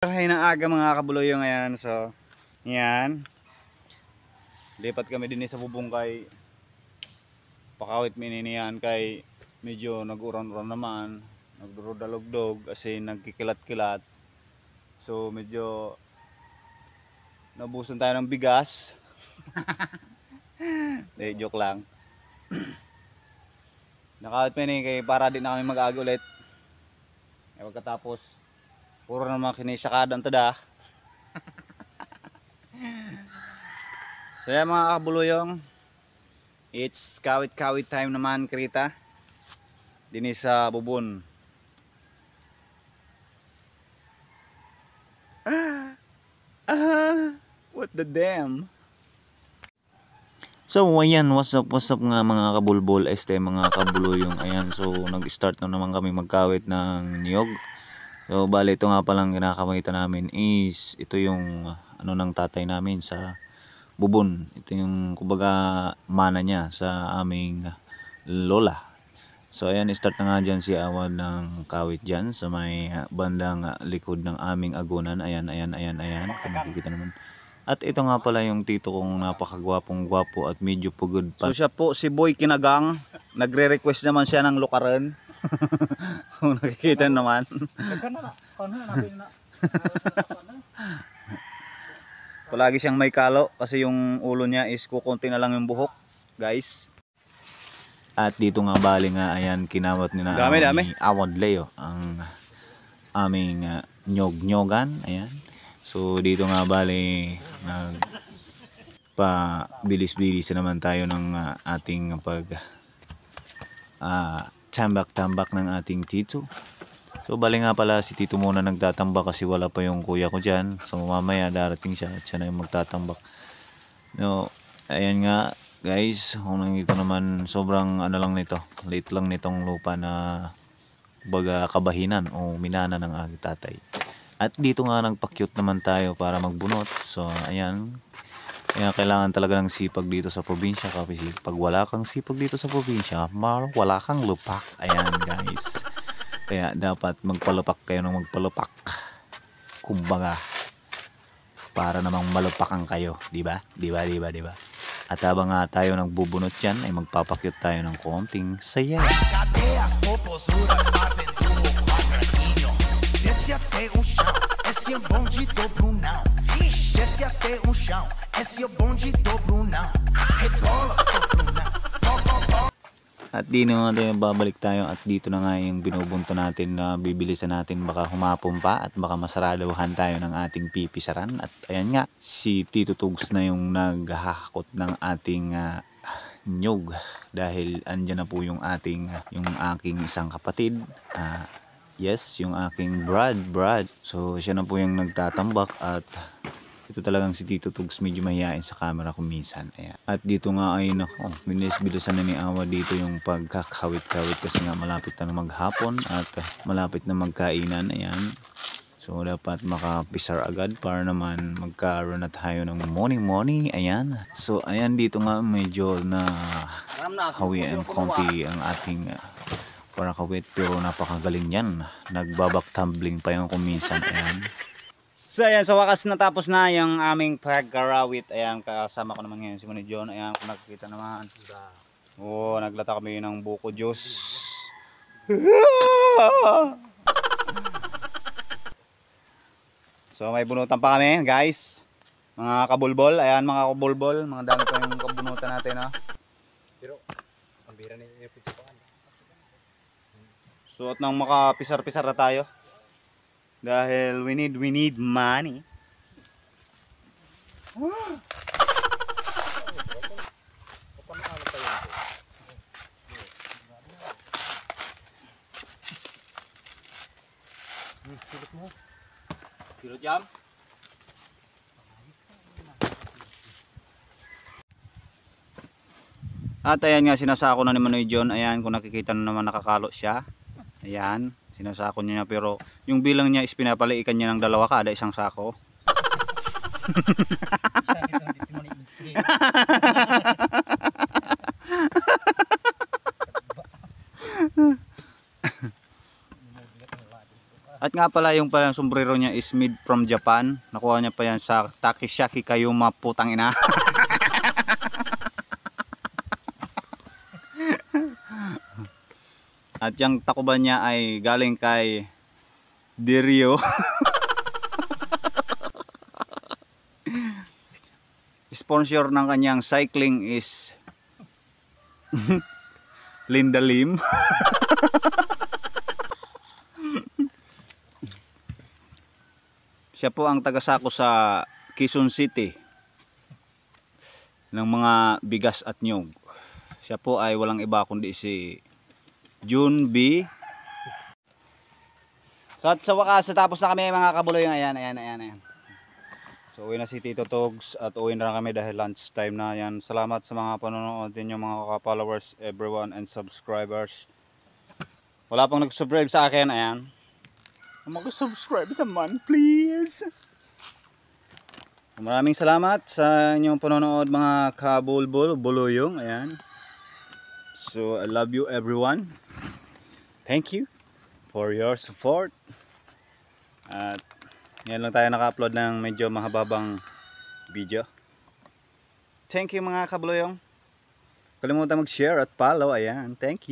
Hay ng aga mga kabuloyo ngayon. So, yan. Lipat kami din sa bubungkay. Pakawit mininiyan kay medyo nag-uran-uran naman. Nagdurudalugdog kasi nagkikilat-kilat. So, medyo nabuson tayo ng bigas. Joke lang. Nakawit mininiyan kay para din na kami mag-agi ulit. Pagkatapos puro naman kinisakadang tada. So yan mga kabuluyong, it's kawit-kawit time naman krita din sa bubon. What the damn. So ayan, what's up nga mga kabulbol, mga kabuluyong. Ayan, so nag-start na naman kami magkawit ng niyog. So bali ito nga palang kinakamitan namin is ito yung ano ng tatay namin sa bubon. Ito yung kumbaga mana niya sa aming lola. So ayan, start na nga dyan si Awad ng kawit dyan sa may bandang likod ng aming agunan. Ayan, kung makikita naman. At ito nga pala yung tito kong napakagwapong gwapo at medyo pugod pa. So siya po si Boy Kinagang. Nagre-request naman siya ng lukaran. Kung nakikita naman. Palagi siyang may kalo kasi yung ulo niya is kukunti na lang yung buhok, guys. At dito nga bali nga ayan kinawat ni na ni Awad Leo ang aming nyog-nyogan. Ayan. So dito nga bali pa bilis-bilis naman tayo ng ating pag tambak-tambak ng ating tito. So bali nga pala si tito muna nagtatambak kasi wala pa yung kuya ko dyan. So mamaya darating siya at siya na yung magtatambak. No, ayan nga guys, unang ito naman sobrang ano lang nito, late lang nitong lupa na baga kabahinan o minana ng aking tatay. At dito nga nagpa-cute naman tayo para magbunot. So ayan, kaya kailangan talaga ng sipag dito sa probinsya kasi pag wala kang sipag dito sa probinsya, wala kang lupak. Ayan guys, kaya dapat magpalupak kayo ng magpalupak, kumbaga para namang malupakan kayo, diba? At habang nga tayo nagbubunot dyan ay magpapakyut tayo ng konting saya. Desce até o chão, esse é o bonde do Brunão. Desce até o chão, esse é o bonde do Brunão. Rebola do Brunão. At di na nga babalik tayo at dito na nga yung binubunto natin na bibilisan natin baka humapon pa at baka masaraluhan tayo ng ating pipisaran. At ayan nga, si Tito Tugs na yung naghahakot ng ating nyog dahil andyan na po yung ating yung aking isang kapatid. Yes, yung aking Brad. So siya na po yung nagtatambak at ito talagang si Tito Tugs medyo mahihain sa camera kung minsan. Ayan. At dito nga ay bilis-bilisan na ni Awa dito yung pagkakawit-kawit kasi nga malapit na maghapon at malapit na magkainan. Ayan. So dapat makapisar agad para naman magkaroon na tayo ng morning. Ayan. So ayan, dito nga medyo na hawian konti ang ating para kawit pero napakagaling yan. Nagbabak tumbling pa yung kuminsan. Ayan. So ayan, sa wakas natapos na yung aming pagkarawit. Ayan, kasama ko naman ngayon si Mani John. Ayan, kung nakikita naman. Oo, naglata kami ng buko juice. So may bunutan pa kami guys, mga kabulbol. Ayan mga kabulbol, mga dami pa yung kabunutan natin, ha? Pero ang bira na yung suot nang makapisar-pisar na tayo dahil we need money. Silot jam. At ayan nga, sinasako na ni Manoy John. Ayan, kung nakikita na naman nakakalo siya. Ayan, sinasako niya, pero yung bilang niya is pinapaliikan niya ng dalawa kada isang sako. At nga pala yung palang sombrero niya is made from Japan. Nakuha niya pa yan sa Takeshaki Kayuma, putang ina. At yung takuban niya ay galing kay Dirio. Sponsor ng kanyang cycling is Linda Lim. Siya po ang tagasako sa Quezon City ng mga bigas at nyog. Siya po ay walang iba kundi si Jun B. So at sa wakas, tapos na kami mga kabuloy. Ayan. So uwi na si Tito Togs at uwi na kami dahil lunch time na. Yan. Salamat sa mga panonood ninyo mga ka-followers, everyone and subscribers. Wala pang nag-subscribe sa akin. Ayan. Mag-subscribe sa man, please. Maraming salamat sa inyong panonood mga kabulbul, buluyong. Ayan. So I love you everyone. Thank you for your support. At ngayon lang tayo naka-upload ng medyo mahababang video. Thank you mga kabuluyong. Kalimutan mag-share at follow. Ayan. Thank you.